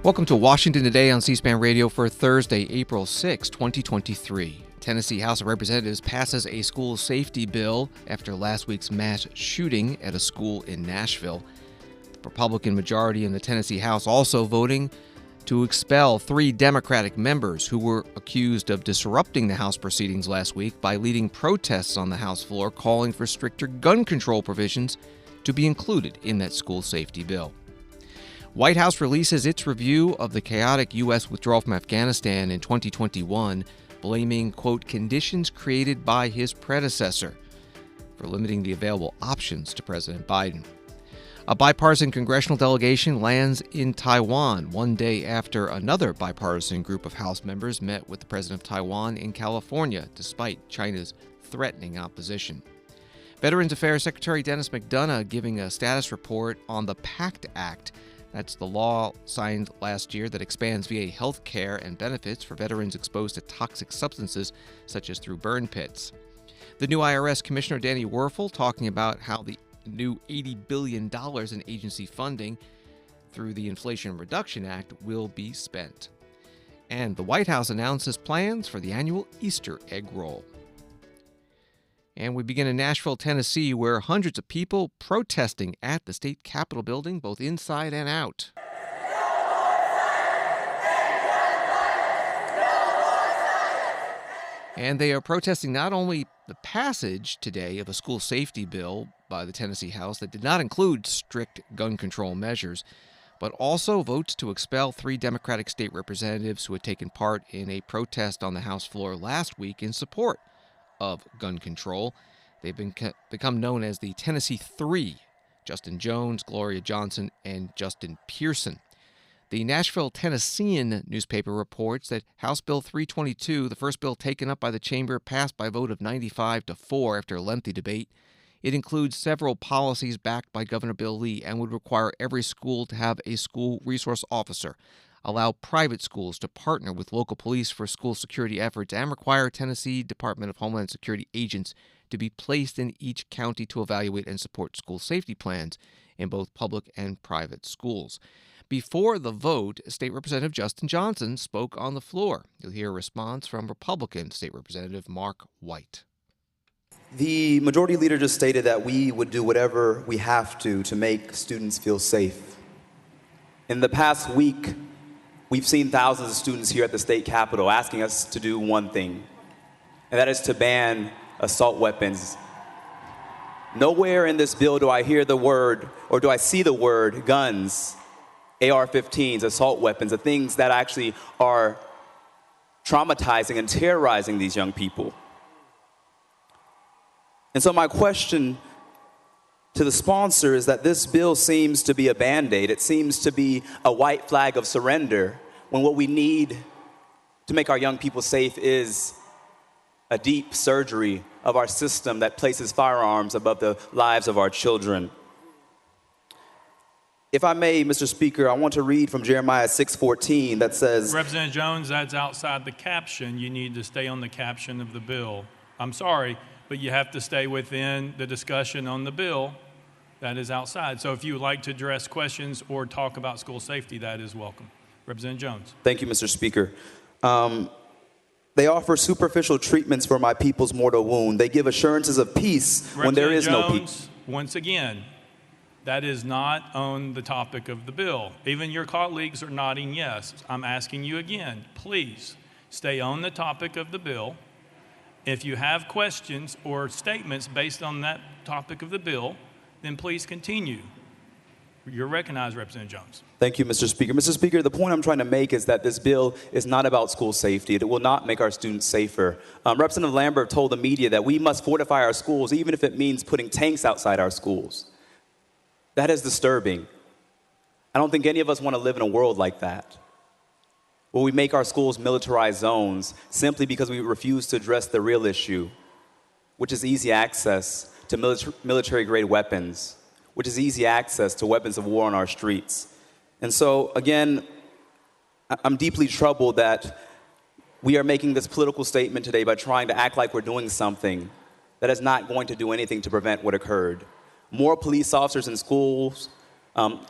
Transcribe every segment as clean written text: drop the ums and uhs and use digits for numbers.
Welcome to Washington Today on C-SPAN Radio for Thursday, April 6, 2023. Tennessee House of Representatives passes a school safety bill after last week's mass shooting at a school in Nashville. The Republican majority in the Tennessee House also voting to expel 3 Democratic members who were accused of disrupting the House proceedings last week by leading protests on the House floor calling for stricter gun control provisions to be included in that school safety bill. White House releases its review of the chaotic U.S. withdrawal from Afghanistan in 2021, blaming, quote, conditions created by his predecessor for limiting the available options to President Biden. A bipartisan congressional delegation lands in Taiwan one day after another bipartisan group of House members met with the president of Taiwan in California, despite China's threatening opposition. Veterans Affairs Secretary Dennis McDonough giving a status report on the PACT Act. That's the law signed last year that expands VA health care and benefits for veterans exposed to toxic substances, such as through burn pits. The new IRS Commissioner Danny Werfel talking about how the new $80 billion in agency funding through the Inflation Reduction Act will be spent. And the White House announces plans for the annual Easter egg roll. And we begin in Nashville, Tennessee, where hundreds of people protesting at the state capitol building, both inside and out. And they are protesting not only the passage today of a school safety bill by the Tennessee House that did not include strict gun control measures, but also votes to expel 3 Democratic state representatives who had taken part in a protest on the House floor last week in support of gun control. They've become known as the Tennessee Three: Justin Jones, Gloria Johnson, and Justin Pearson. The Nashville Tennessean newspaper reports that House Bill 322, the first bill taken up by the chamber, passed by a vote of 95-4 after a lengthy debate. It includes several policies backed by Governor Bill Lee and would require every school to have a school resource officer, allow private schools to partner with local police for school security efforts, and require Tennessee Department of Homeland Security agents to be placed in each county to evaluate and support school safety plans in both public and private schools. Before the vote, State Representative Justin Johnson spoke on the floor. You'll hear a response from Republican State Representative Mark White. The majority leader just stated that we would do whatever we have to make students feel safe. In the past week, we've seen thousands of students here at the state capitol asking us to do one thing, and that is to ban assault weapons. Nowhere in this bill do I hear the word, or do I see the word, guns, AR-15s, assault weapons, the things that actually are traumatizing and terrorizing these young people. And so my question to the sponsor is that this bill seems to be a Band-Aid. It seems to be a white flag of surrender, when what we need to make our young people safe is a deep surgery of our system that places firearms above the lives of our children. If I may, Mr. Speaker, I want to read from Jeremiah 6:14 that says, Representative Jones, that's outside the caption. You need to stay on the caption of the bill. I'm sorry, but you have to stay within the discussion on the bill. That is outside. So if you would like to address questions or talk about school safety, that is welcome. Representative Jones. Thank you, Mr. Speaker. They offer superficial treatments for my people's mortal wound. They give assurances of peace when there is no peace. Once again, that is not on the topic of the bill. Even your colleagues are nodding yes. I'm asking you again, please stay on the topic of the bill. If you have questions or statements based on that topic of the bill, then please continue. You're recognized, Representative Jones. Thank you, Mr. Speaker. Mr. Speaker, the point I'm trying to make is that this bill is not about school safety. It will not make our students safer. Representative Lambert told the media that we must fortify our schools, even if it means putting tanks outside our schools. That is disturbing. I don't think any of us want to live in a world like that, where we make our schools militarized zones simply because we refuse to address the real issue, which is easy access to military-grade weapons, which is easy access to weapons of war on our streets. And so, again, I'm deeply troubled that we are making this political statement today by trying to act like we're doing something that is not going to do anything to prevent what occurred. More police officers in schools,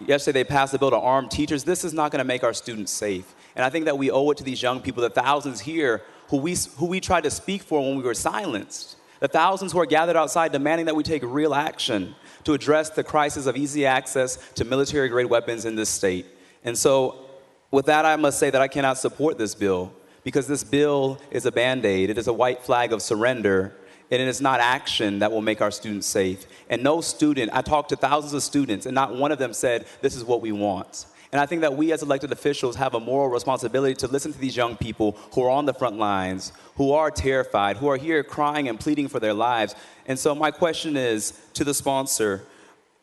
Yesterday, they passed a bill to arm teachers. This is not going to make our students safe. And I think that we owe it to these young people, the thousands here who we tried to speak for when we were silenced, the thousands who are gathered outside demanding that we take real action to address the crisis of easy access to military-grade weapons in this state. And so, with that, I must say that I cannot support this bill, because this bill is a Band-Aid. It is a white flag of surrender, and it is not action that will make our students safe. And no student, I talked to thousands of students, and not one of them said, this is what we want. And I think that we as elected officials have a moral responsibility to listen to these young people who are on the front lines, who are terrified, who are here crying and pleading for their lives. And so my question is to the sponsor,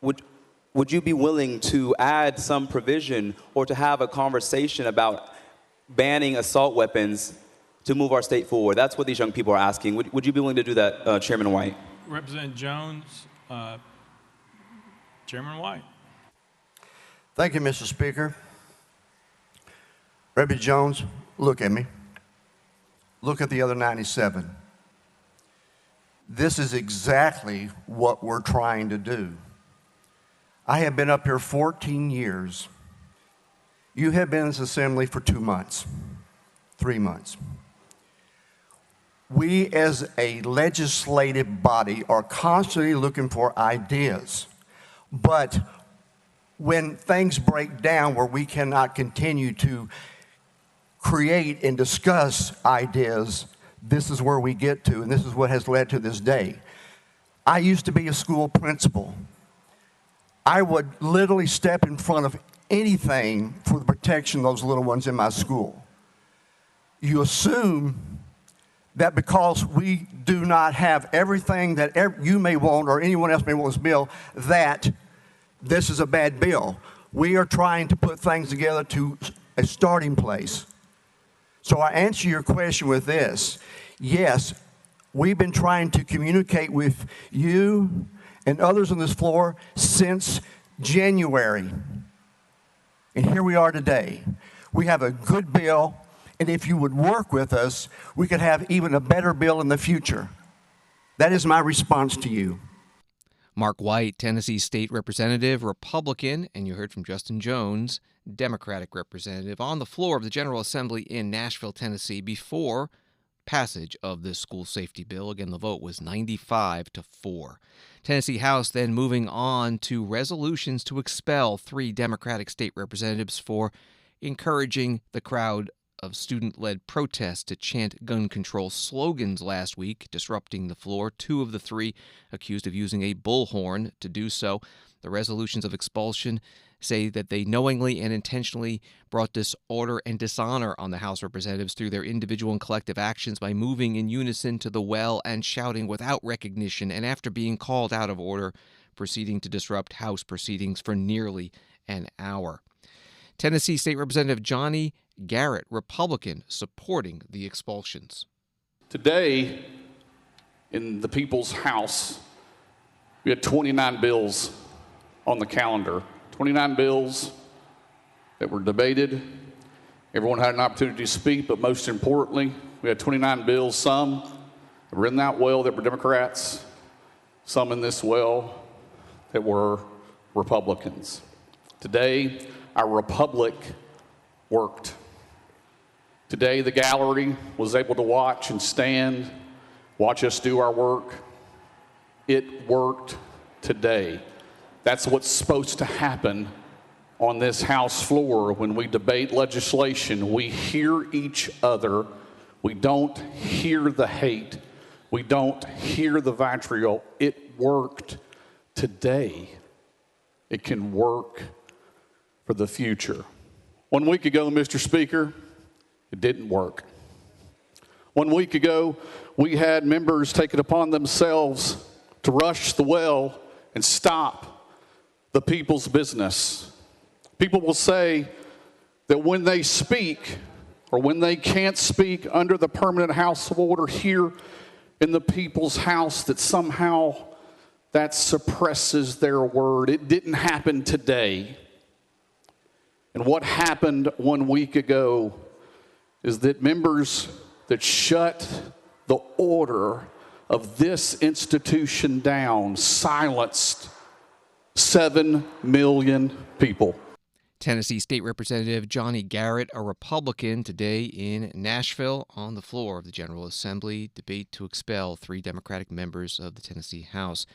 would you be willing to add some provision or to have a conversation about banning assault weapons to move our state forward? That's what these young people are asking. Would you be willing to do that, Chairman White? Representative Jones, Chairman White. Thank you, Mr. Speaker. Representative Jones, look at me. Look at the other 97. This is exactly what we're trying to do. I have been up here 14 years. You have been in this assembly for 2 months, 3 months. We as a legislative body are constantly looking for ideas, but when things break down where we cannot continue to create and discuss ideas, this is where we get to, and this is what has led to this day. I used to be a school principal. I would literally step in front of anything for the protection of those little ones in my school. You assume that because we do not have everything that you may want or anyone else may want this bill, that this is a bad bill. We are trying to put things together to a starting place. So I answer your question with this. Yes, we've been trying to communicate with you and others on this floor since January. And here we are today. We have a good bill, and if you would work with us, we could have even a better bill in the future. That is my response to you. Mark White, Tennessee State Representative, Republican, and you heard from Justin Jones, Democratic Representative, on the floor of the General Assembly in Nashville, Tennessee, before passage of this school safety bill. Again, the vote was 95-4. Tennessee House then moving on to resolutions to expel 3 Democratic state representatives for encouraging the crowd of student-led protests to chant gun control slogans last week, disrupting the floor. 2 of the 3 accused of using a bullhorn to do so. The resolutions of expulsion say that they knowingly and intentionally brought disorder and dishonor on the House representatives through their individual and collective actions by moving in unison to the well and shouting without recognition, and after being called out of order, proceeding to disrupt House proceedings for nearly an hour. Tennessee State Representative Johnny Garrett, Republican, supporting the expulsions. Today, in the People's House, we had 29 bills on the calendar. 29 bills that were debated. Everyone had an opportunity to speak, but most importantly, we had 29 bills, some that were in that well that were Democrats, some in this well that were Republicans. Today, our republic worked. Today, the gallery was able to watch and stand, watch us do our work. It worked today. That's what's supposed to happen on this House floor when we debate legislation. We hear each other. We don't hear the hate. We don't hear the vitriol. It worked today. It can work for the future. 1 week ago, Mr. Speaker, it didn't work. 1 week ago, we had members take it upon themselves to rush the well and stop the people's business. People will say that when they speak or when they can't speak under the permanent house of order here in the people's house, that somehow that suppresses their word. It didn't happen today. And what happened 1 week ago is that members that shut the order of this institution down, silenced 7 million people. Tennessee State Representative Johnny Garrett, a Republican, today in Nashville on the floor of the General Assembly, debate to expel 3 Democratic members of the Tennessee House.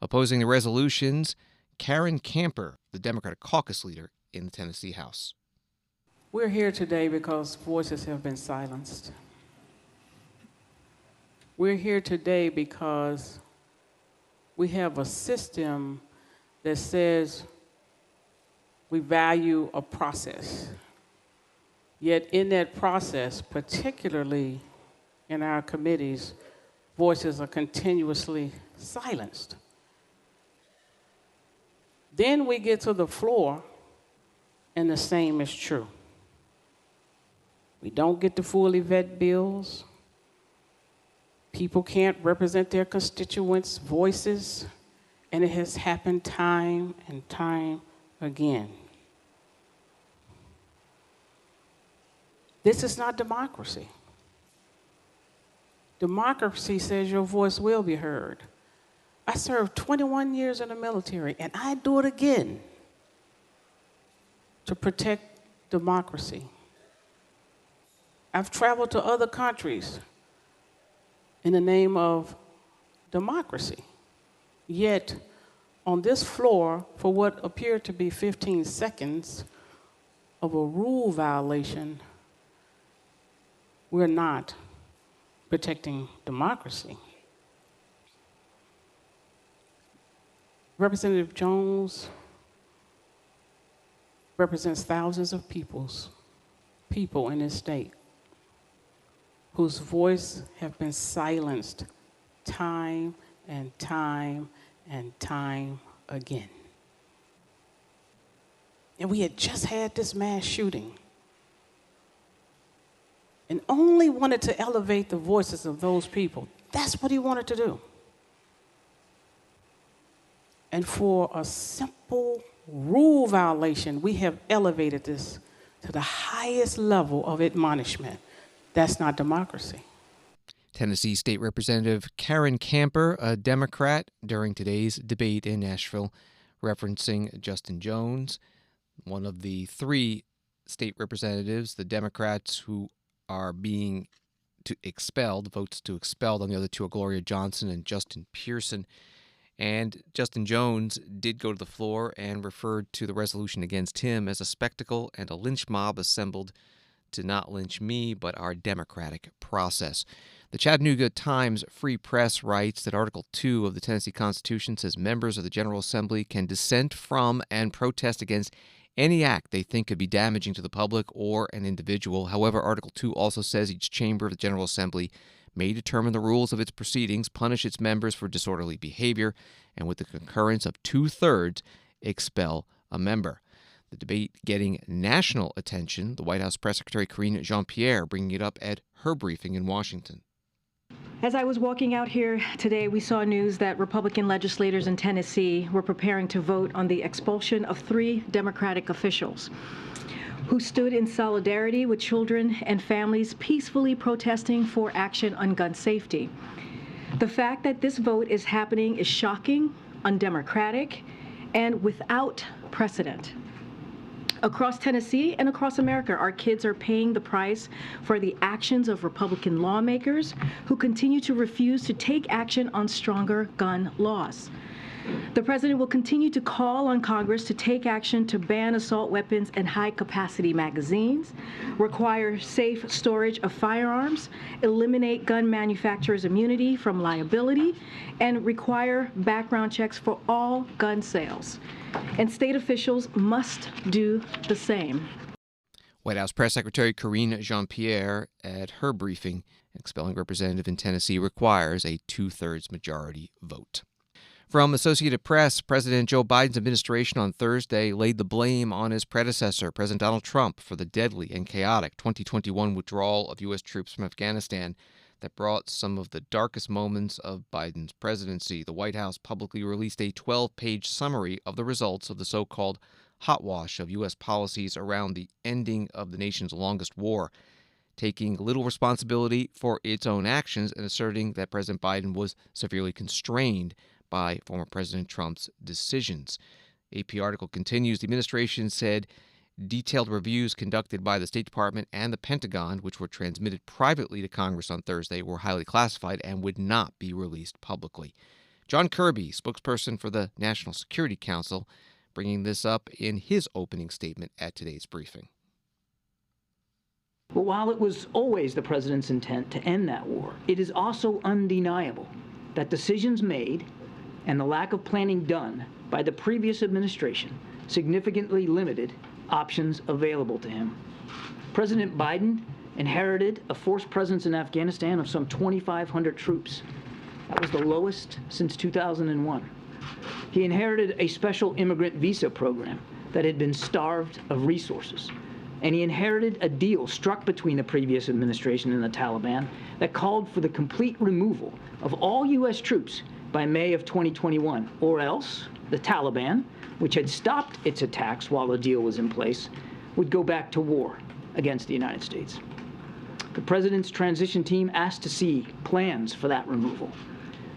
Opposing the resolutions, Karen Camper, the Democratic caucus leader in the Tennessee House. We're here today because voices have been silenced. We're here today because we have a system that says we value a process. Yet in that process, particularly in our committees, voices are continuously silenced. Then we get to the floor, and the same is true. We don't get to fully vet bills. People can't represent their constituents' voices, and it has happened time and time again. This is not democracy. Democracy says your voice will be heard. I served 21 years in the military, and I do it again to protect democracy. I've traveled to other countries in the name of democracy. Yet, on this floor, for what appeared to be 15 seconds of a rule violation, we're not protecting democracy. Representative Jones represents thousands of people in this state whose voice have been silenced time and time and time again. And we had just had this mass shooting and only wanted to elevate the voices of those people. That's what he wanted to do. And for a simple rule violation, we have elevated this to the highest level of admonishment. That's not democracy. Tennessee State Representative Karen Camper, a Democrat, during today's debate in Nashville, referencing Justin Jones, one of the 3 state representatives, the Democrats who are being expelled, votes to expelled. On the other 2 are Gloria Johnson and Justin Pearson. And Justin Jones did go to the floor and referred to the resolution against him as a spectacle and a lynch mob assembled to not lynch me, but our democratic process. The Chattanooga Times Free Press writes that Article 2 of the Tennessee Constitution says members of the General Assembly can dissent from and protest against any act they think could be damaging to the public or an individual. However, Article 2 also says each chamber of the General Assembly may determine the rules of its proceedings, punish its members for disorderly behavior, and with the concurrence of 2/3, expel a member. The debate getting national attention, the White House Press Secretary Karine Jean-Pierre bringing it up at her briefing in Washington. As I was walking out here today, we saw news that Republican legislators in Tennessee were preparing to vote on the expulsion of 3 Democratic officials who stood in solidarity with children and families peacefully protesting for action on gun safety. The fact that this vote is happening is shocking, undemocratic, and without precedent. Across Tennessee and across America, our kids are paying the price for the actions of Republican lawmakers who continue to refuse to take action on stronger gun laws. The president will continue to call on Congress to take action to ban assault weapons and high-capacity magazines, require safe storage of firearms, eliminate gun manufacturers' immunity from liability, and require background checks for all gun sales. And state officials must do the same. White House Press Secretary Karine Jean-Pierre at her briefing, expelling representative in Tennessee requires a 2/3 majority vote. From Associated Press, President Joe Biden's administration on Thursday laid the blame on his predecessor, President Donald Trump, for the deadly and chaotic 2021 withdrawal of U.S. troops from Afghanistan that brought some of the darkest moments of Biden's presidency. The White House publicly released a 12-page summary of the results of the so-called hot wash of U.S. policies around the ending of the nation's longest war, taking little responsibility for its own actions and asserting that President Biden was severely constrained by former President Trump's decisions. AP article continues. The administration said detailed reviews conducted by the State Department and the Pentagon, which were transmitted privately to Congress on Thursday, were highly classified and would not be released publicly. John Kirby, spokesperson for the National Security Council, bringing this up in his opening statement at today's briefing. But while it was always the president's intent to end that war, it is also undeniable that decisions made and the lack of planning done by the previous administration significantly limited options available to him. President Biden inherited a force presence in Afghanistan of some 2,500 troops. That was the lowest since 2001. He inherited a special immigrant visa program that had been starved of resources. And he inherited a deal struck between the previous administration and the Taliban that called for the complete removal of all U.S. troops by May of 2021, or else the Taliban, which had stopped its attacks while the deal was in place, would go back to war against the United States. The president's transition team asked to see plans for that removal.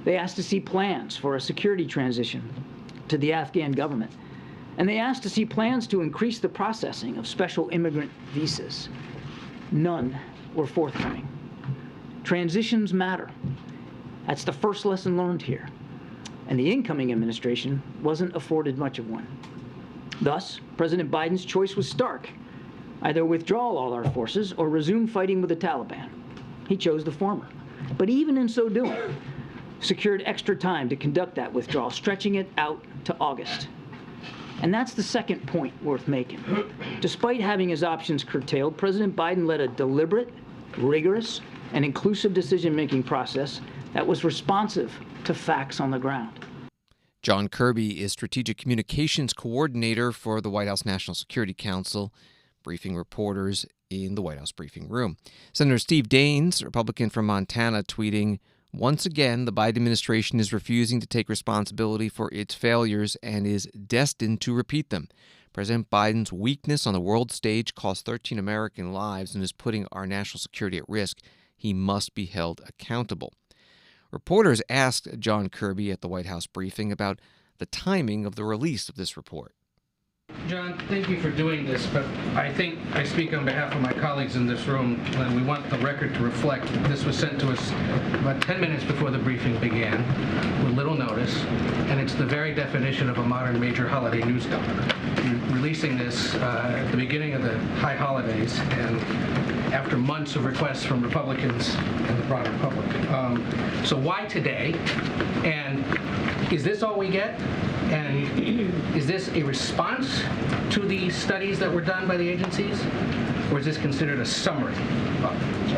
They asked to see plans for a security transition to the Afghan government. And they asked to see plans to increase the processing of special immigrant visas. None were forthcoming. Transitions matter. That's the first lesson learned here. And the incoming administration wasn't afforded much of one. Thus, President Biden's choice was stark. Either withdraw all our forces or resume fighting with the Taliban. He chose the former. But even in so doing, secured extra time to conduct that withdrawal, stretching it out to August. And that's the second point worth making. Despite having his options curtailed, President Biden led a deliberate, rigorous, and inclusive decision-making process that was responsive to facts on the ground. John Kirby is Strategic Communications Coordinator for the White House National Security Council, briefing reporters in the White House briefing room. Senator Steve Daines, Republican from Montana, tweeting, "Once again, the Biden administration is refusing to take responsibility for its failures and is destined to repeat them. President Biden's weakness on the world stage cost 13 American lives and is putting our national security at risk. He must be held accountable." Reporters asked John Kirby at the White House briefing about the timing of the release of this report. John, thank you for doing this, but I think I speak on behalf of my colleagues in this room, and we want the record to reflect that this was sent to us about 10 minutes before the briefing began, with little notice, and it's the very definition of a modern major holiday news dump. You're releasing this at the beginning of the high holidays, and after months of requests from Republicans and the broader public. So why today? And is this all we get? And is this a response to the studies that were done by the agencies? Or is this considered a summary?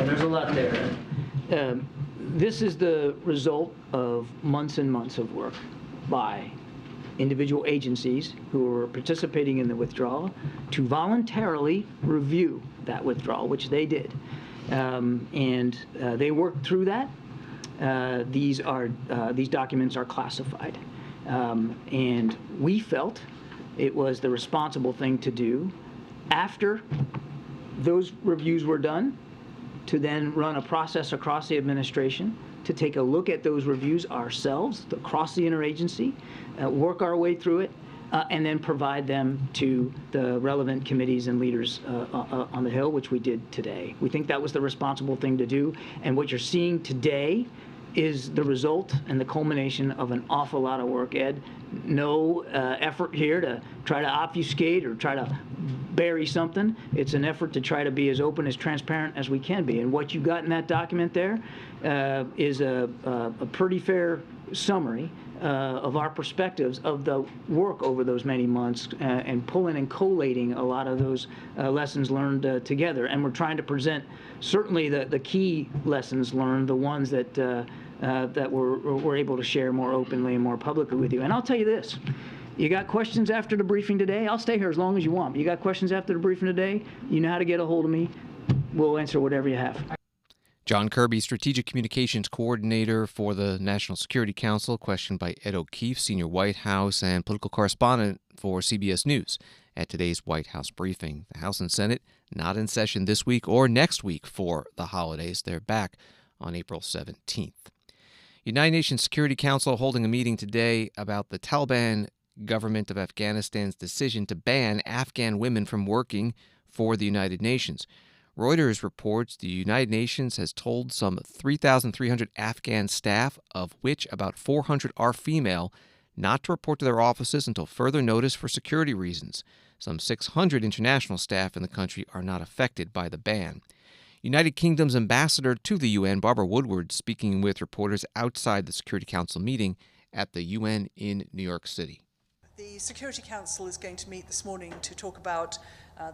There's a lot there. This is the result of months and months of work by individual agencies who are participating in the withdrawal to voluntarily review that withdrawal, which they did. And they worked through that. These documents are classified. And we felt it was the responsible thing to do after those reviews were done to then run a process across the administration to take a look at those reviews ourselves across the interagency, work our way through it, and then provide them to the relevant committees and leaders on the Hill, which we did today. We think that was the responsible thing to do. And what you're seeing today is the result and the culmination of an awful lot of work, Ed. No effort here to try to obfuscate or try to bury something. It's an effort to try to be as open, as transparent as we can be. And what you got in that document there is a pretty fair summary of our perspectives of the work over those many months and pulling and collating a lot of those lessons learned together. And we're trying to present certainly the key lessons learned, the ones that we're able to share more openly and more publicly with you. And I'll tell you this. You got questions after the briefing today? I'll stay here as long as you want. But you got questions after the briefing today? You know how to get a hold of me. We'll answer whatever you have. John Kirby, Strategic Communications Coordinator for the National Security Council, questioned by Ed O'Keefe, Senior White House and Political Correspondent for CBS News at today's White House briefing. The House and Senate not in session this week or next week for the holidays. They're back on April 17th. United Nations Security Council holding a meeting today about the Taliban government of Afghanistan's decision to ban Afghan women from working for the United Nations. Reuters reports the United Nations has told some 3,300 Afghan staff, of which about 400 are female, not to report to their offices until further notice for security reasons. Some 600 international staff in the country are not affected by the ban. United Kingdom's ambassador to the UN, Barbara Woodward, speaking with reporters outside the Security Council meeting at the UN in New York City. The Security Council is going to meet this morning to talk about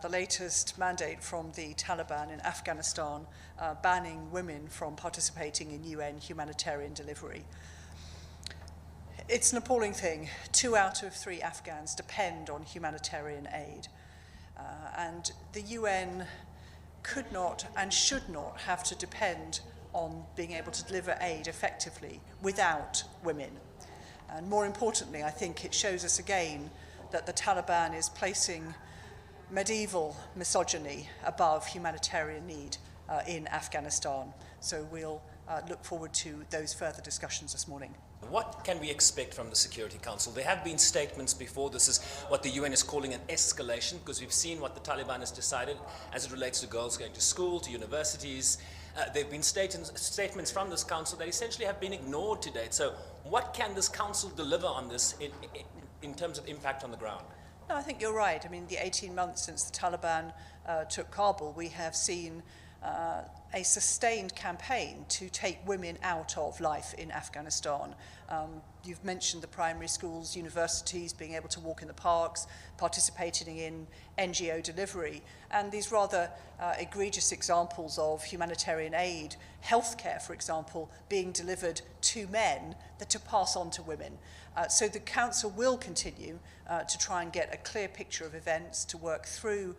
the latest mandate from the Taliban in Afghanistan banning women from participating in UN humanitarian delivery. It's an appalling thing. 2 out of 3 Afghans depend on humanitarian aid. And the UN could not and should not have to depend on being able to deliver aid effectively without women. And more importantly, I think it shows us again that the Taliban is placing medieval misogyny above humanitarian need in Afghanistan. So we'll look forward to those further discussions this morning. What can we expect from the Security Council? There have been statements before. This is what the UN is calling an escalation, because we've seen what the Taliban has decided as it relates to girls going to school, to universities. There have been statements from this council that essentially have been ignored to date. So what can this council deliver on this in terms of impact on the ground? No, I think you're right. I mean, the 18 months since the Taliban took Kabul, we have seen a sustained campaign to take women out of life in Afghanistan. You've mentioned the primary schools, universities, being able to walk in the parks, participating in NGO delivery, and these rather egregious examples of humanitarian aid, healthcare, for example, being delivered to men to pass on to women. So the Council will continue to try and get a clear picture of events, to work through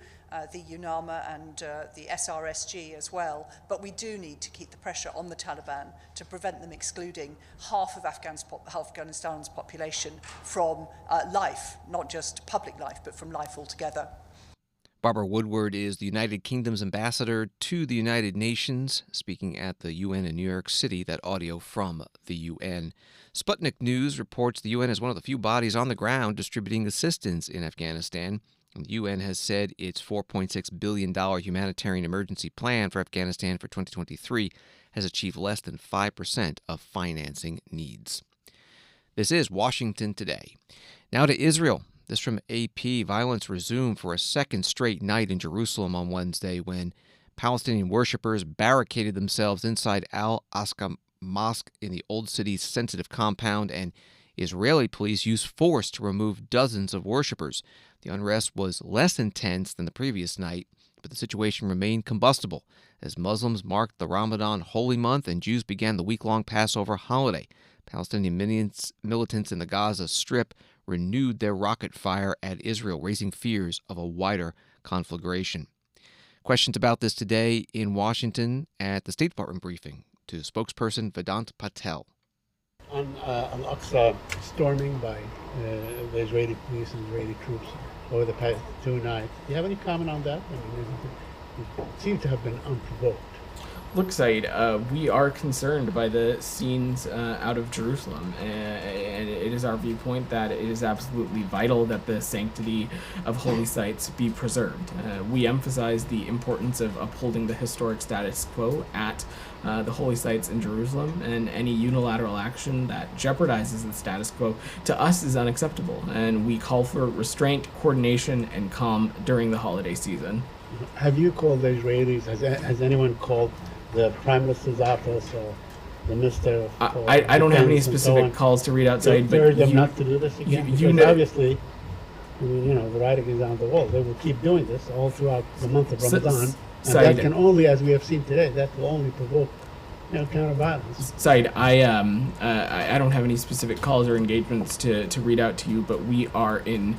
the UNAMA and the SRSG as well, but we do need to keep the pressure on the Taliban to prevent them excluding half of Afghanistan's population from life, not just public life, but from life altogether. Barbara Woodward is the United Kingdom's ambassador to the United Nations, speaking at the UN in New York City. That audio from the UN. Sputnik News reports the UN is one of the few bodies on the ground distributing assistance in Afghanistan. The UN has said its $4.6 billion humanitarian emergency plan for Afghanistan for 2023 has achieved less than 5% of financing needs. This is Washington Today. Now to Israel. This from AP. Violence resumed for a second straight night in Jerusalem on Wednesday when Palestinian worshippers barricaded themselves inside Al-Aqsa Mosque in the Old City's sensitive compound, and Israeli police used force to remove dozens of worshippers. The unrest was less intense than the previous night, but the situation remained combustible as Muslims marked the Ramadan holy month and Jews began the week-long Passover holiday. Palestinian militants in the Gaza Strip renewed their rocket fire at Israel, raising fears of a wider conflagration. Questions about this today in Washington at the State Department briefing to spokesperson Vedant Patel. On Al-Aqsa storming by the Israeli police and Israeli troops over the past 2 nights. Do you have any comment on that? I mean, it seems to have been unprovoked. Look, Said, we are concerned by the scenes out of Jerusalem, and it is our viewpoint that it is absolutely vital that the sanctity of holy sites be preserved. We emphasize the importance of upholding the historic status quo at the holy sites in Jerusalem, and any unilateral action that jeopardizes the status quo to us is unacceptable, and we call for restraint, coordination, and calm during the holiday season. Have you called the Israelis? Has anyone called the Prime Minister's office or the Minister of I don't have any specific calls to read outside, but urge them not to do this again? Because obviously, I mean, you know, the writing is on the wall. They will keep doing this all throughout the month of Ramadan. And that can only, as we have seen today, that will only provoke, you know, counter violence. Said, I don't have any specific calls or engagements to read out to you, but we are in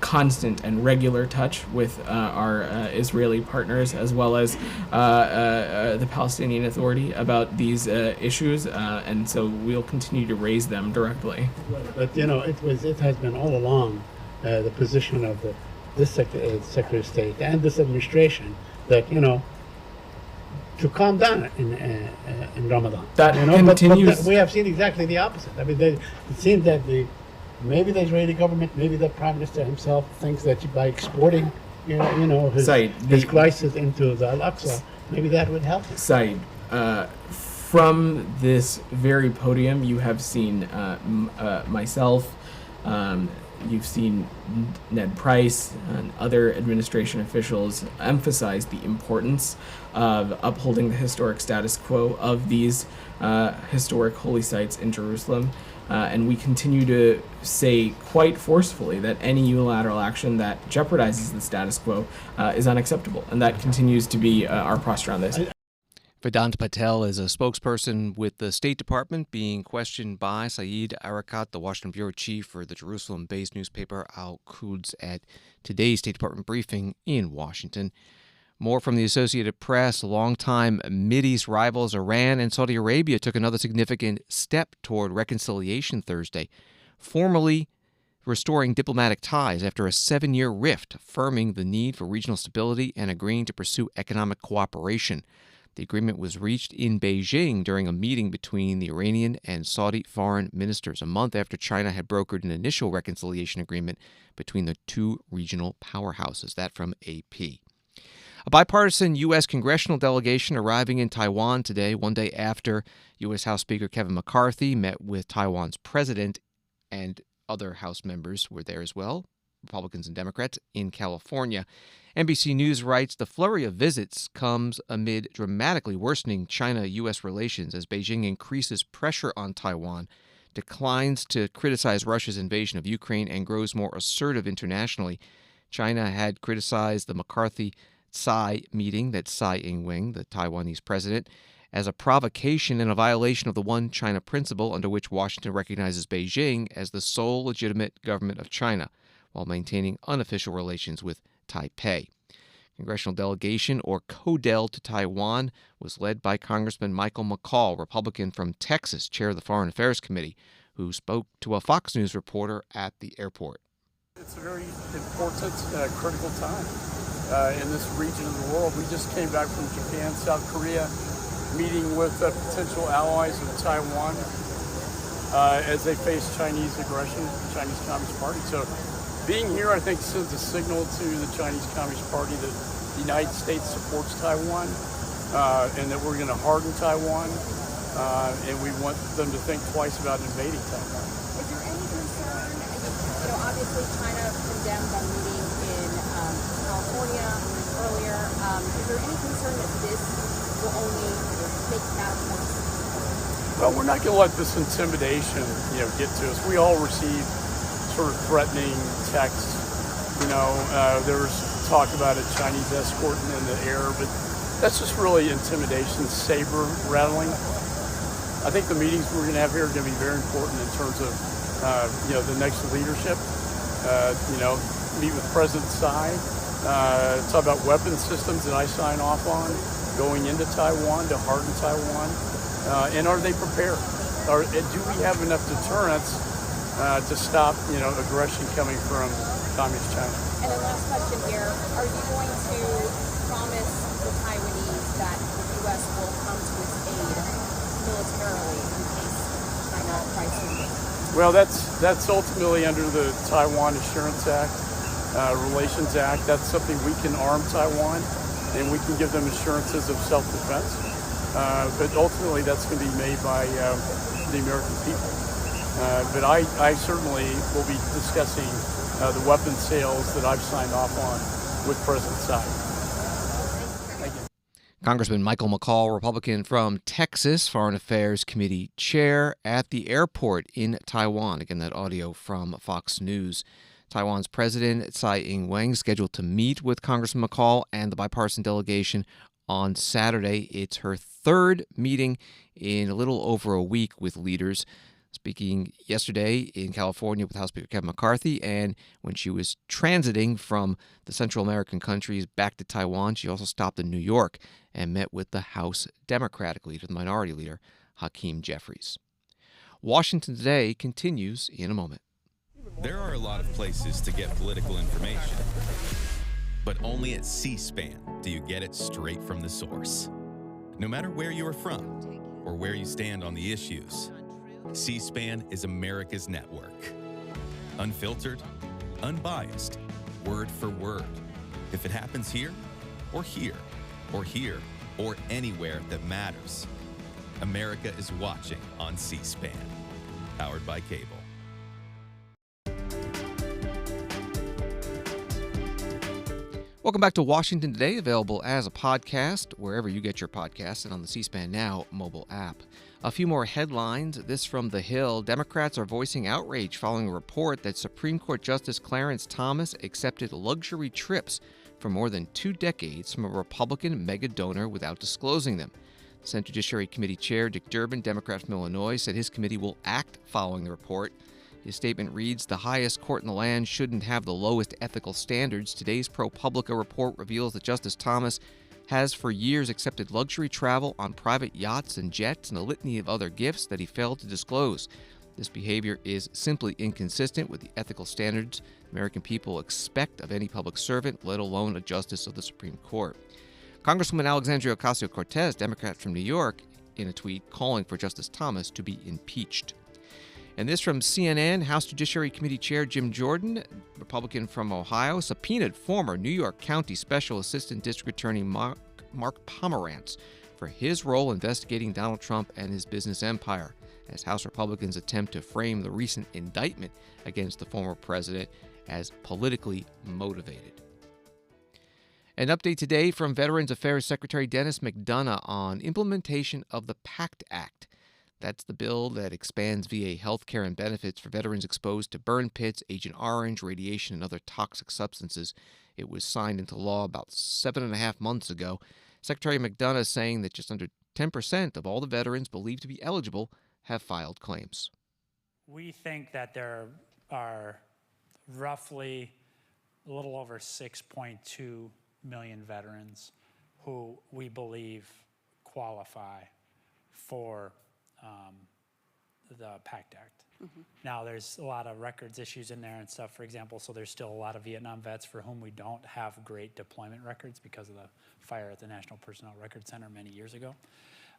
constant and regular touch with our Israeli partners as well as the Palestinian Authority about these issues, and so we'll continue to raise them directly. But you know, it has been all along the position of this Secretary of State and this administration that, you know, to calm down in Ramadan. That you know, continues. But we have seen exactly the opposite. I mean, it seems that the Maybe the Israeli government, maybe the Prime Minister himself thinks that by exporting, his crisis into the Al-Aqsa, maybe that would help. Said, from this very podium, you have seen myself, you've seen Ned Price and other administration officials emphasize the importance of upholding the historic status quo of these historic holy sites in Jerusalem. And we continue to say quite forcefully that any unilateral action that jeopardizes the status quo is unacceptable. And that continues to be our posture on this. Vedant Patel is a spokesperson with the State Department, being questioned by Saeed Arakat, the Washington bureau chief for the Jerusalem-based newspaper Al-Quds, at today's State Department briefing in Washington. More from the Associated Press. Longtime Mideast rivals Iran and Saudi Arabia took another significant step toward reconciliation Thursday, formally restoring diplomatic ties after a 7-year rift, affirming the need for regional stability and agreeing to pursue economic cooperation. The agreement was reached in Beijing during a meeting between the Iranian and Saudi foreign ministers, a month after China had brokered an initial reconciliation agreement between the two regional powerhouses. That from AP. A bipartisan U.S. congressional delegation arriving in Taiwan today, one day after U.S. House Speaker Kevin McCarthy met with Taiwan's president, and other House members were there as well, Republicans and Democrats, in California. NBC News writes the flurry of visits comes amid dramatically worsening China-U.S. relations as Beijing increases pressure on Taiwan, declines to criticize Russia's invasion of Ukraine, and grows more assertive internationally. China had criticized the McCarthy-Tsai meeting, that's Tsai Ing-wen, the Taiwanese president, as a provocation and a violation of the One China principle, under which Washington recognizes Beijing as the sole legitimate government of China, while maintaining unofficial relations with Taipei. Congressional delegation, or CODEL, to Taiwan was led by Congressman Michael McCaul, Republican from Texas, chair of the Foreign Affairs Committee, who spoke to a Fox News reporter at the airport. It's a very important, critical time in this region of the world. We just came back from Japan, South Korea, meeting with potential allies of Taiwan as they face Chinese aggression, Chinese Communist Party. So being here, I think, sends a signal to the Chinese Communist Party that the United States supports Taiwan and that we're going to harden Taiwan, and we want them to think twice about invading Taiwan. Is there any concern, obviously China condemned a meeting in California earlier. Is there any concern that this will only make matters worse? Well, we're not going to let this intimidation, get to us. We all receive sort of threatening texts. There was talk about a Chinese escort in the air, but that's just really intimidation, saber rattling. I think the meetings we're going to have here are going to be very important in terms of, the next leadership. Meet with President Tsai, talk about weapon systems that I sign off on going into Taiwan to harden Taiwan, and are they prepared? Do we have enough deterrence to stop, aggression coming from Communist China? And then last question here, are you going to promise the Taiwanese that the U.S. will come to its aid militarily in case China tries to invade? Well, that's ultimately under the Taiwan Assurance Act, Relations Act. That's something we can arm Taiwan, and we can give them assurances of self-defense. But ultimately, that's going to be made by the American people. But I certainly will be discussing the weapon sales that I've signed off on with President Tsai. Thank you. Congressman Michael McCaul, Republican from Texas, Foreign Affairs Committee chair at the airport in Taiwan. Again, that audio from Fox News. Taiwan's President Tsai Ing-wen scheduled to meet with Congressman McCaul and the bipartisan delegation on Saturday. It's her third meeting in a little over a week with leaders. Speaking yesterday in California with House Speaker Kevin McCarthy, and when she was transiting from the Central American countries back to Taiwan, she also stopped in New York and met with the House Democratic leader, the Minority Leader, Hakeem Jeffries. Washington Today continues in a moment. There are a lot of places to get political information, but only at C-SPAN do you get it straight from the source. No matter where you are from or where you stand on the issues, C-SPAN is America's network. Unfiltered, unbiased, word for word. If it happens here, or here, or here, or anywhere that matters, America is watching on C-SPAN, powered by cable. Welcome back to Washington Today, available as a podcast wherever you get your podcasts and on the C-SPAN Now mobile app. A few more headlines. This from The Hill. Democrats are voicing outrage following a report that Supreme Court Justice Clarence Thomas accepted luxury trips for more than 2 decades from a Republican mega donor without disclosing them. Senate Judiciary Committee Chair Dick Durbin, Democrat from Illinois, said his committee will act following the report. His statement reads, "The highest court in the land shouldn't have the lowest ethical standards. Today's ProPublica report reveals that Justice Thomas has for years accepted luxury travel on private yachts and jets and a litany of other gifts that he failed to disclose. This behavior is simply inconsistent with the ethical standards American people expect of any public servant, let alone a justice of the Supreme Court." Congresswoman Alexandria Ocasio-Cortez, Democrat from New York, in a tweet calling for Justice Thomas to be impeached. And this from CNN, House Judiciary Committee Chair Jim Jordan, Republican from Ohio, subpoenaed former New York County Special Assistant District Attorney Mark Pomerantz for his role investigating Donald Trump and his business empire, as House Republicans attempt to frame the recent indictment against the former president as politically motivated. An update today from Veterans Affairs Secretary Dennis McDonough on implementation of the PACT Act. That's the bill that expands VA health care and benefits for veterans exposed to burn pits, Agent Orange, radiation, and other toxic substances. It was signed into law about 7.5 months ago. Secretary McDonough saying that just under 10% of all the veterans believed to be eligible have filed claims. We think that there are roughly a little over 6.2 million veterans who we believe qualify for the PACT Act. Mm-hmm. Now, there's a lot of records issues in there and stuff, for example, so there's still a lot of Vietnam vets for whom we don't have great deployment records because of the fire at the National Personnel Record Center many years ago.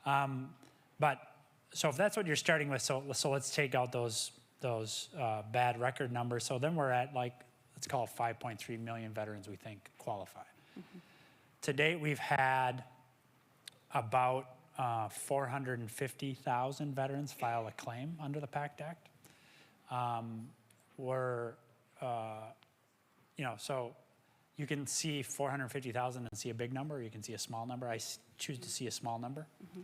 So if that's what you're starting with, so let's take out those bad record numbers. So then we're at, like, let's call it 5.3 million veterans we think qualify. Mm-hmm. To date, we've had about 450,000 veterans file a claim under the PACT Act. So you can see 450,000 and see a big number, or you can see a small number. I choose to see a small number, mm-hmm.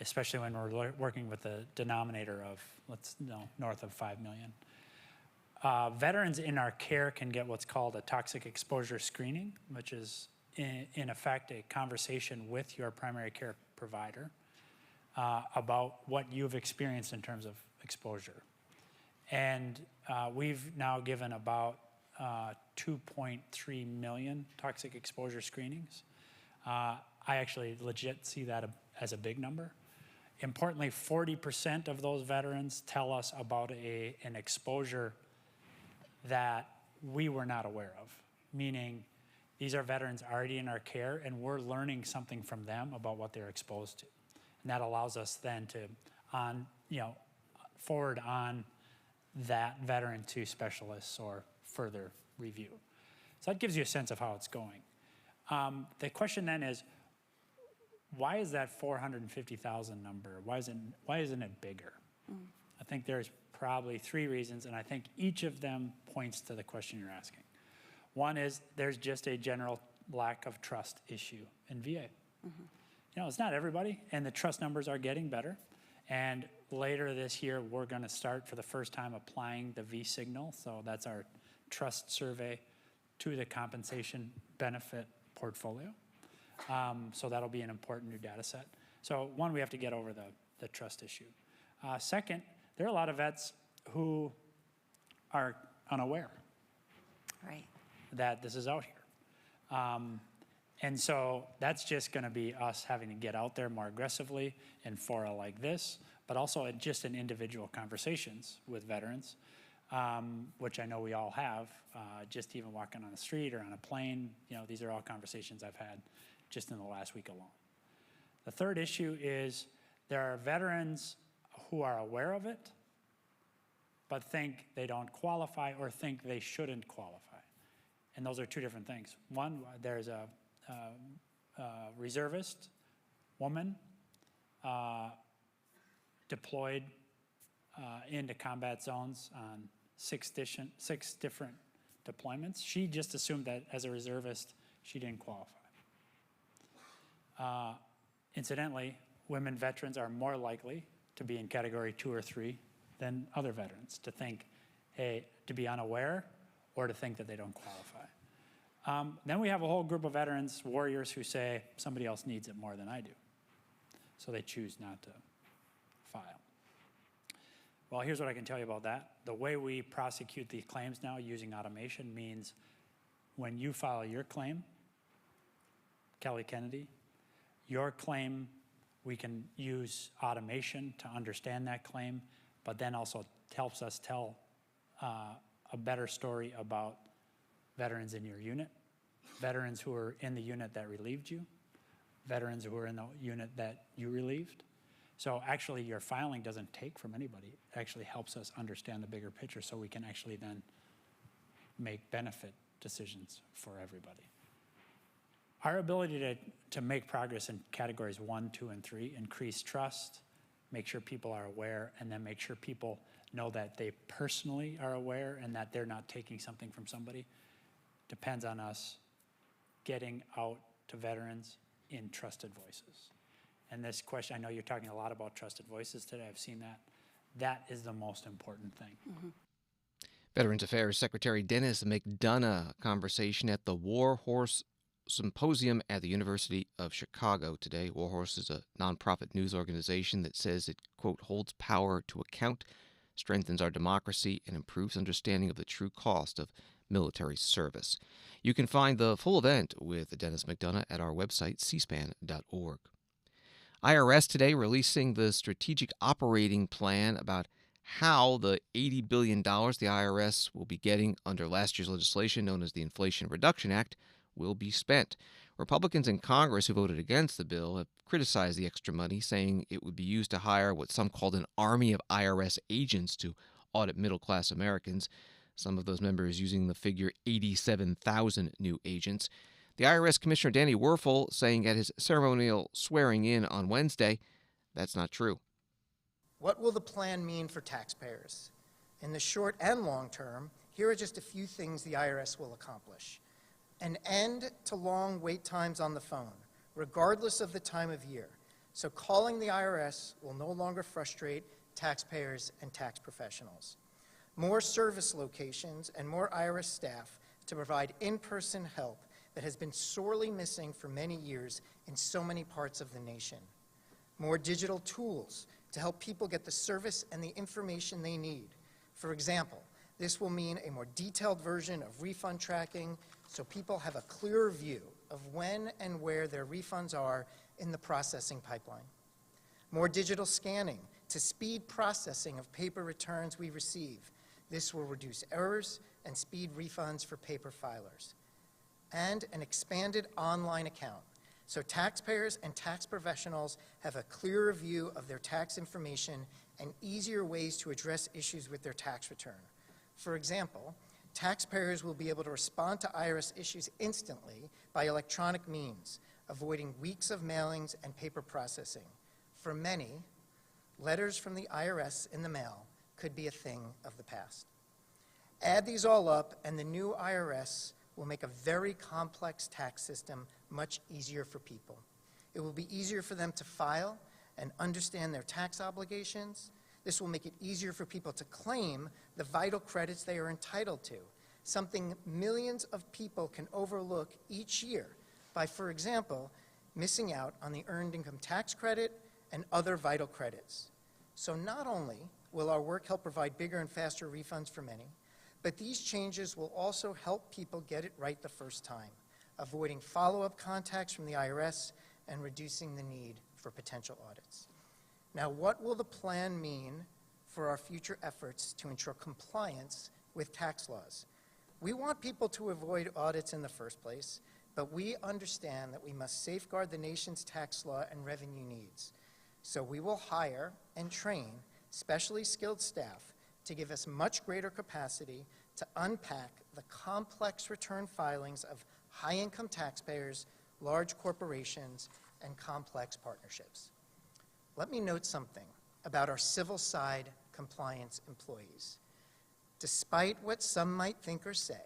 especially when we're working with a denominator of, north of 5 million. Veterans in our care can get what's called a toxic exposure screening, which is in effect a conversation with your primary care provider about what you've experienced in terms of exposure. And we've now given about 2.3 million toxic exposure screenings. I actually legit see that as a big number. Importantly, 40% of those veterans tell us about an exposure that we were not aware of, meaning these are veterans already in our care, and we're learning something from them about what they're exposed to. And that allows us then to forward on that veteran to specialists or further review. So that gives you a sense of how it's going. The question then is, why is that 450,000 number? Why isn't it bigger? Mm. I think there's probably 3 reasons, and I think each of them points to the question you're asking. One is there's just a general lack of trust issue in VA. Mm-hmm. It's not everybody, and the trust numbers are getting better. And later this year, we're going to start for the first time applying the V-signal. So that's our trust survey to the compensation benefit portfolio. So that'll be an important new data set. So one, we have to get over the trust issue. Second, there are a lot of vets who are unaware that this is out here. And so that's just going to be us having to get out there more aggressively in fora like this, but also just in individual conversations with veterans, which I know we all have, just even walking on the street or on a plane. These are all conversations I've had just in the last week alone. The third issue is there are veterans who are aware of it, but think they don't qualify or think they shouldn't qualify. And those are two different things. One, there's a reservist woman deployed into combat zones on six different deployments. She just assumed that as a reservist, she didn't qualify. Incidentally, women veterans are more likely to be in category 2 or 3 than other veterans, to think, hey, to be unaware or to think that they don't qualify. Then we have a whole group of veterans, warriors, who say somebody else needs it more than I do. So they choose not to file. Well, here's what I can tell you about that. The way we prosecute these claims now using automation means when you file your claim, Kelly Kennedy, your claim, we can use automation to understand that claim, but then also helps us tell a better story about veterans in your unit, veterans who are in the unit that relieved you, veterans who are in the unit that you relieved. So actually your filing doesn't take from anybody. It actually helps us understand the bigger picture so we can actually then make benefit decisions for everybody. Our ability to make progress in categories 1, 2, and 3, increase trust, make sure people are aware, and then make sure people know that they personally are aware and that they're not taking something from somebody, depends on us getting out to veterans in trusted voices. And this question, I know you're talking a lot about trusted voices today. I've seen that. That is the most important thing. Mm-hmm. Veterans Affairs Secretary Dennis McDonough, conversation at the War Horse Symposium at the University of Chicago today. War Horse is a nonprofit news organization that says it, quote, holds power to account, strengthens our democracy, and improves understanding of the true cost of military service. You can find the full event with Dennis McDonough at our website, cspan.org. IRS today releasing the strategic operating plan about how the $80 billion the IRS will be getting under last year's legislation known as the Inflation Reduction Act will be spent. Republicans in Congress who voted against the bill have criticized the extra money, saying it would be used to hire what some called an army of IRS agents to audit middle-class Americans. Some of those members using the figure 87,000 new agents. The IRS Commissioner Danny Werfel saying at his ceremonial swearing in on Wednesday, that's not true. What will the plan mean for taxpayers? In the short and long term, here are just a few things the IRS will accomplish. An end to long wait times on the phone, regardless of the time of year. So calling the IRS will no longer frustrate taxpayers and tax professionals. More service locations and more IRS staff to provide in-person help that has been sorely missing for many years in so many parts of the nation. More digital tools to help people get the service and the information they need. For example, this will mean a more detailed version of refund tracking so people have a clearer view of when and where their refunds are in the processing pipeline. More digital scanning to speed processing of paper returns we receive. This will reduce errors and speed refunds for paper filers. And an expanded online account, so taxpayers and tax professionals have a clearer view of their tax information and easier ways to address issues with their tax return. For example, taxpayers will be able to respond to IRS issues instantly by electronic means, avoiding weeks of mailings and paper processing. For many, letters from the IRS in the mail could be a thing of the past. Add these all up, and the new IRS will make a very complex tax system much easier for people. It will be easier for them to file and understand their tax obligations. This will make it easier for people to claim the vital credits they are entitled to, something millions of people can overlook each year by, for example, missing out on the Earned Income Tax Credit and other vital credits. So not only will our work help provide bigger and faster refunds for many, but these changes will also help people get it right the first time, avoiding follow-up contacts from the IRS and reducing the need for potential audits. Now, what will the plan mean for our future efforts to ensure compliance with tax laws? We want people to avoid audits in the first place, but we understand that we must safeguard the nation's tax law and revenue needs. So we will hire and train specially skilled staff to give us much greater capacity to unpack the complex return filings of high-income taxpayers, large corporations, and complex partnerships. Let me note something about our civil side compliance employees. Despite what some might think or say,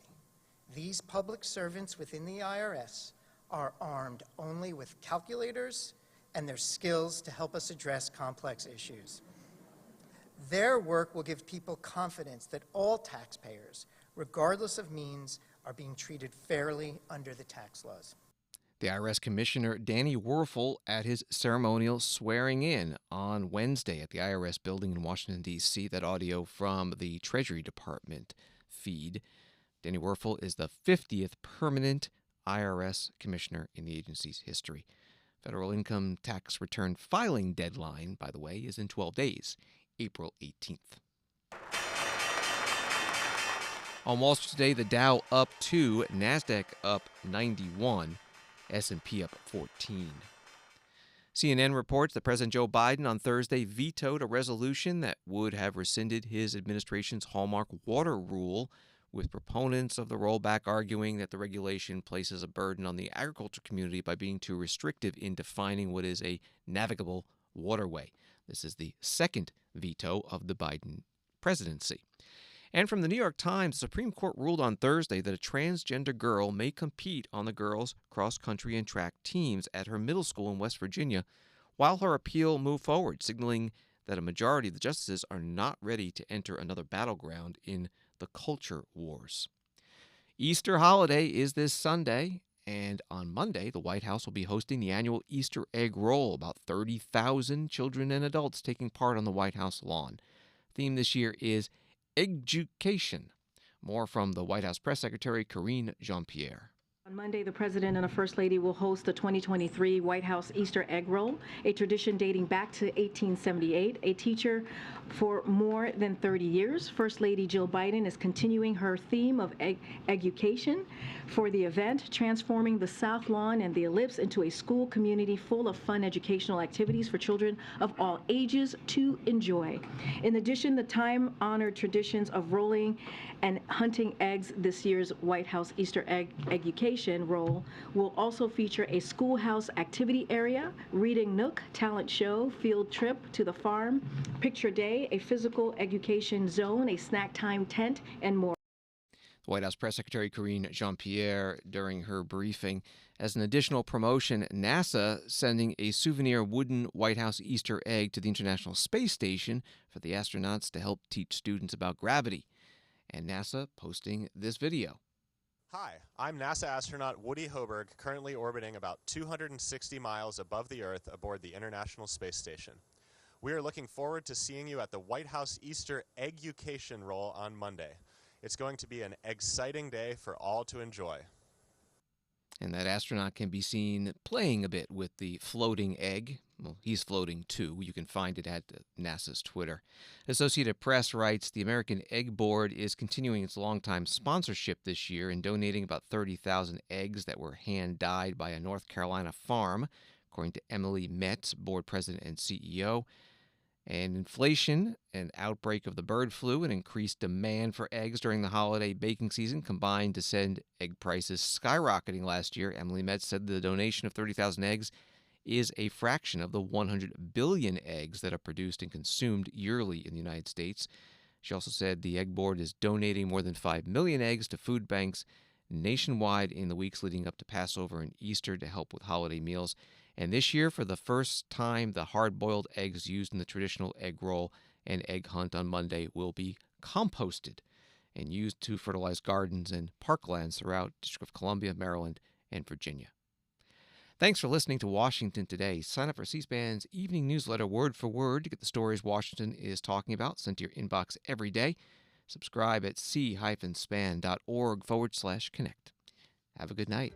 these public servants within the IRS are armed only with calculators and their skills to help us address complex issues. Their work will give people confidence that all taxpayers, regardless of means, are being treated fairly under the tax laws. The IRS Commissioner Danny Werfel at his ceremonial swearing in on Wednesday at the IRS building in Washington, D.C. That audio from the Treasury Department feed. Danny Werfel is the 50th permanent IRS Commissioner in the agency's history. Federal income tax return filing deadline, by the way, is in 12 days, April 18th. On Wall Street today, the Dow up 2, NASDAQ up 91, S&P up 14. CNN reports that President Joe Biden on Thursday vetoed a resolution that would have rescinded his administration's hallmark water rule, with proponents of the rollback arguing that the regulation places a burden on the agriculture community by being too restrictive in defining what is a navigable waterway. This is the second veto of the Biden presidency. And from the New York Times, the Supreme Court ruled on Thursday that a transgender girl may compete on the girls' cross-country and track teams at her middle school in West Virginia, while her appeal moved forward, signaling that a majority of the justices are not ready to enter another battleground in the culture wars. Easter holiday is this Sunday, and on Monday, the White House will be hosting the annual Easter egg roll, about 30,000 children and adults taking part on the White House lawn. The theme this year is education. More from the White House Press Secretary Karine Jean-Pierre. On Monday, the President and the First Lady will host the 2023 White House Easter Egg Roll, a tradition dating back to 1878. A teacher for more than 30 years, First Lady Jill Biden is continuing her theme of education for the event, transforming the South Lawn and the Ellipse into a school community full of fun educational activities for children of all ages to enjoy. In addition, the time-honored traditions of rolling and hunting eggs, this year's White House Easter Egg Education Roll will also feature a schoolhouse activity area, reading nook, talent show, field trip to the farm, picture day, a physical education zone, a snack time tent, and more. White House Press Secretary Karine Jean-Pierre during her briefing. As an additional promotion, NASA sending a souvenir wooden White House Easter egg to the International Space Station for the astronauts to help teach students about gravity. And NASA posting this video. Hi, I'm NASA astronaut Woody Hoberg, currently orbiting about 260 miles above the Earth aboard the International Space Station. We are looking forward to seeing you at the White House Easter Education Roll on Monday. It's going to be an exciting day for all to enjoy. And that astronaut can be seen playing a bit with the floating egg. Well, he's floating too. You can find it at NASA's Twitter. Associated Press writes the American Egg Board is continuing its longtime sponsorship this year and donating about 30,000 eggs that were hand-dyed by a North Carolina farm, according to Emily Metz, board president and CEO. And inflation, an outbreak of the bird flu, and increased demand for eggs during the holiday baking season combined to send egg prices skyrocketing last year. Emily Metz said the donation of 30,000 eggs is a fraction of the 100 billion eggs that are produced and consumed yearly in the United States. She also said the Egg Board is donating more than 5 million eggs to food banks nationwide in the weeks leading up to Passover and Easter to help with holiday meals. And this year, for the first time, the hard-boiled eggs used in the traditional egg roll and egg hunt on Monday will be composted and used to fertilize gardens and parklands throughout District of Columbia, Maryland, and Virginia. Thanks for listening to Washington Today. Sign up for C-SPAN's evening newsletter word for word to get the stories Washington is talking about sent to your inbox every day. Subscribe at c-span.org/connect. Have a good night.